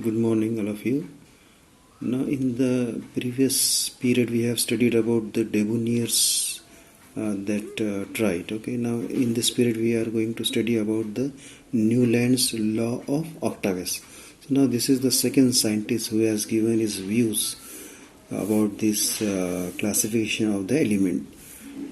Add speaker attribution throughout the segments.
Speaker 1: Good morning, all of you. Now, in the previous period, we have studied about the Debonairs that tried. Okay, now in this period, we are going to study about the Newland's law of Octavius. So now, this is the second scientist who has given his views about this classification of the element.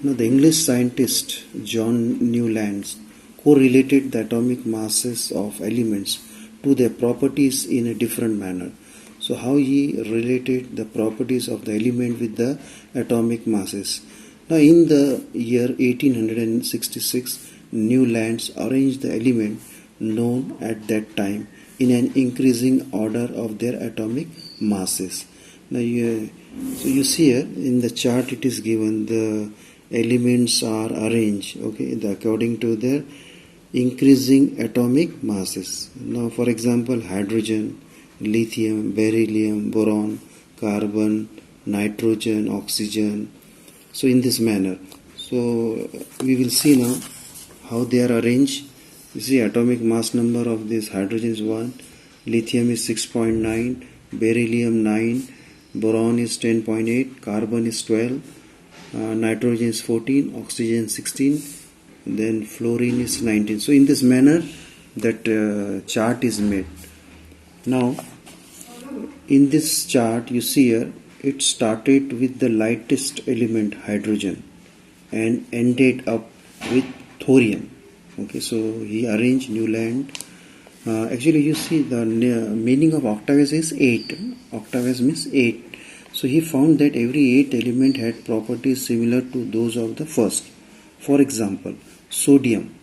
Speaker 1: Now, the English scientist John Newland correlated the atomic masses of elements to their properties in a different manner. So how he related the properties of the element with the atomic masses. Now in the year 1866, Newlands arranged the element known at that time in an increasing order of their atomic masses. Now so you see here in the chart it is given the elements are arranged according to their increasing atomic masses. Now for example, hydrogen, lithium, beryllium, boron, carbon, nitrogen, oxygen. So in this manner. So we will see now how they are arranged. You see atomic mass number of this hydrogen is 1, lithium is 6.9, beryllium 9, boron is 10.8, carbon is 12, nitrogen is 14, oxygen 16, then fluorine is 19. So in this manner that chart is made. Now in this chart you see here it started with the lightest element hydrogen and ended up with thorium. Okay, so he arranged Newland. Actually you see the meaning of Octavius is 8. Octavius means 8. So he found that every 8 element had properties similar to those of the first. For example, sodium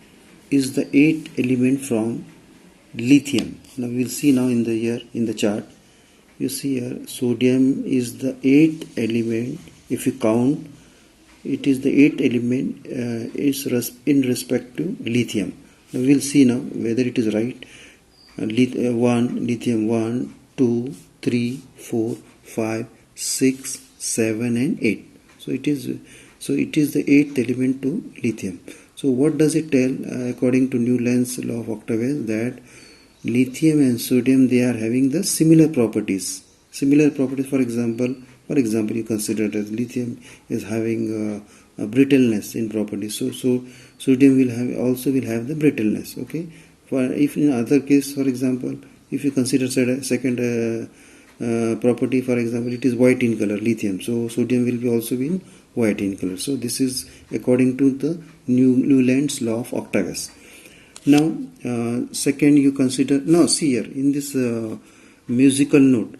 Speaker 1: is the 8th element from lithium. Now we will see now in the chart. You see here sodium is the 8th element. If you count, it is the 8th element in respect to lithium. Now we will see now whether it is right. Lithium 1, 2, 3, 4, 5, 6, 7 and 8. So it is the 8th element to lithium. So what does it tell according to Newland's law of Octavius? That lithium and sodium, they are having the similar properties. For example, you consider that lithium is having a brittleness in properties. So sodium will have the brittleness. Okay. For if in other case, for example, if you consider second property, for example, it is white in color, lithium. So sodium will be also be white in color. So this is according to the Newland's law of Octavius. Now second you consider, now see here in this musical note,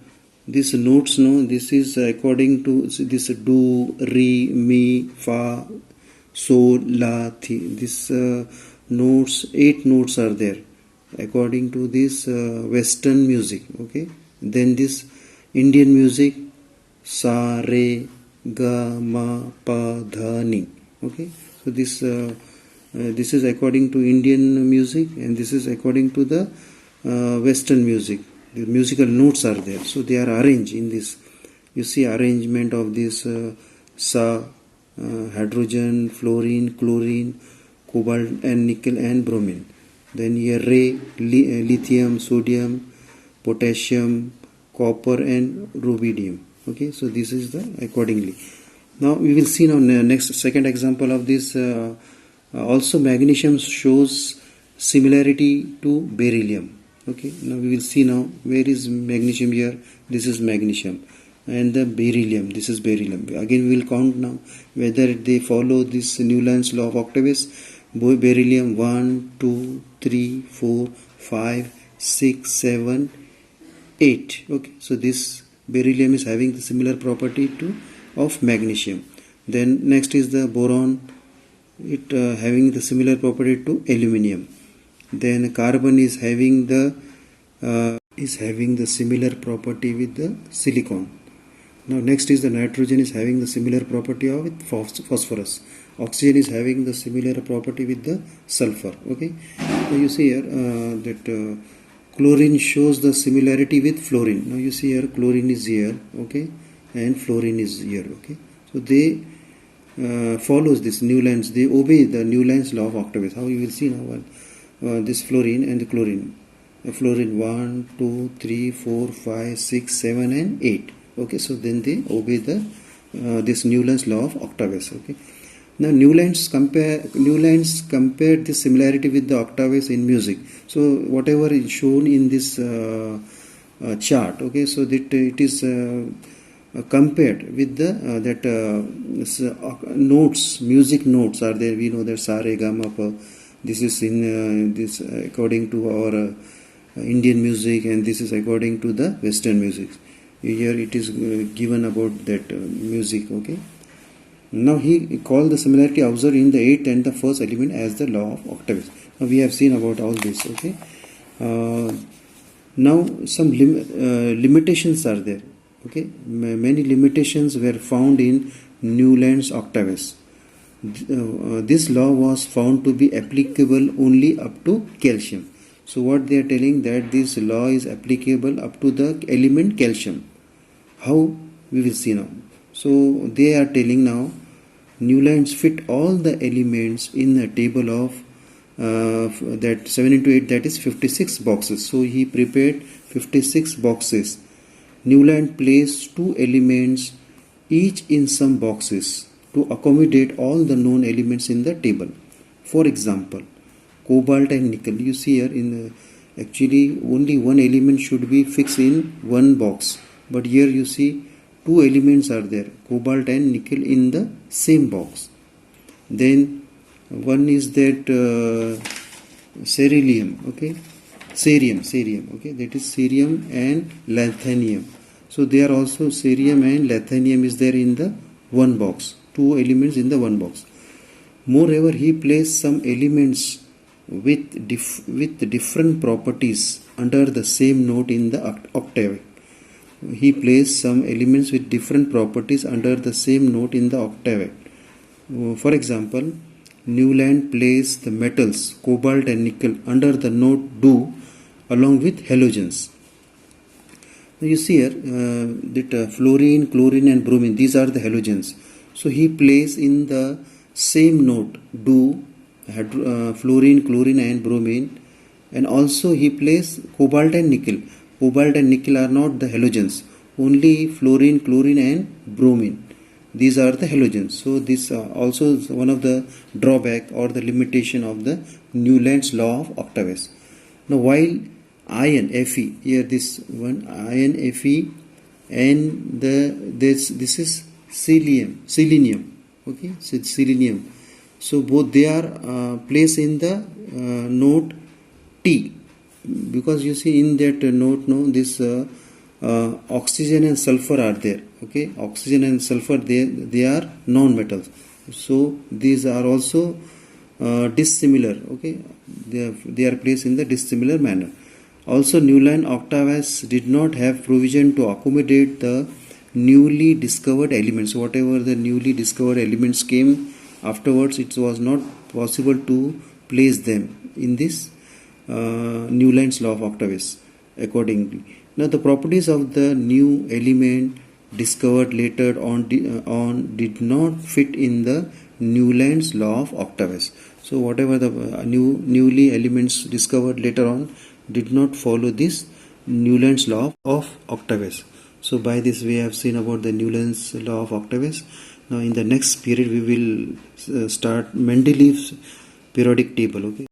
Speaker 1: these notes, this is according to this do, re, mi, fa, sol, la, thi. This notes, 8 notes are there according to this Western music. Okay, then this Indian music, sa, re, ga, ma, pa, dha, ni. Okay, so this is according to Indian music and this is according to the Western music. The musical notes are there, so they are arranged in this. You see arrangement of this sa, hydrogen, fluorine, chlorine, cobalt and nickel and bromine. Then here re, lithium, sodium, potassium, copper and rubidium. Okay, so this is the accordingly. Now we will see now next second example of this. Also magnesium shows similarity to beryllium. Okay, now we will see now where is magnesium here. This is magnesium and the beryllium, this is beryllium. Again we will count now whether they follow this Newland's law of Octavius. Beryllium 1, 2, 3, 4, 5, 6, 7, 8. Okay, so this beryllium is having the similar property of magnesium. Then next is the boron, it having the similar property to aluminium. Then carbon is having the similar property with the silicon. Now next is the nitrogen is having the similar property of phosphorus. Oxygen is having the similar property with the sulfur. Okay, now you see here that chlorine shows the similarity with fluorine. Now you see here chlorine is here, okay, and fluorine is here. Okay, so they follows this Newland's, they obey the Newland's law of Octavius. How you will see now this fluorine and the chlorine fluorine 1, 2, 3, 4, 5, 6, 7 and 8. Okay, so then they obey the this Newland's law of Octavius. Okay. Now Newland's compared the similarity with the octaves in music. So whatever is shown in this chart, okay, so that it is compared with the notes, music notes are there. We know that sa re ga ma pa. This is in this according to our Indian music, and this is according to the Western music. Here it is given about that music. Okay. Now he called the similarity observed in the 8th and the first element as the law of Octavius. Now we have seen about all this. Okay. Now some limitations are there. Okay. Many limitations were found in Newland's Octavius. This law was found to be applicable only up to calcium. So what they are telling, that this law is applicable up to the element calcium. How? We will see now. So they are telling now Newland's fit all the elements in a table of that 7 into 8, that is 56 boxes. So he prepared 56 boxes. Newland placed 2 elements each in some boxes to accommodate all the known elements in the table. For example, cobalt and nickel. You see here in actually only one element should be fixed in one box, but here you see 2 elements are there, cobalt and nickel, in the same box. Then one is that cerium, okay, cerium, okay, that is cerium and lanthanum. So they are also cerium and lanthanum is there in the one box, 2 elements in the one box. Moreover, he placed some elements with different properties under the same note in the octave. He placed some elements with different properties under the same note in the octave. For example, Newland placed the metals cobalt and nickel under the note do along with halogens. You see here that fluorine, chlorine and bromine, these are the halogens. So he placed in the same note do fluorine, chlorine and bromine, and also he placed cobalt and nickel. Cobalt and nickel are not the halogens, only fluorine, chlorine and bromine. These are the halogens. So this also is one of the drawback or the limitation of the Newland's law of Octavius. Now while iron Fe, here this one iron Fe and this is selenium, okay, so it's selenium. So both they are placed in the note T, because you see in that note this oxygen and sulfur are there. Okay, oxygen and sulfur, they are non-metals. So these are also dissimilar. Okay, they are placed in the dissimilar manner. Also, Newland Octavius did not have provision to accommodate the newly discovered elements. Whatever the newly discovered elements came afterwards, it was not possible to place them in this Newland's law of Octavius accordingly. Now the properties of the new element discovered later on did not fit in the Newland's law of Octavius. So whatever the newly elements discovered later on did not follow this Newland's law of Octavius. So by this we have seen about the Newland's law of Octavius. Now in the next period we will start Mendeleev's periodic table. Okay.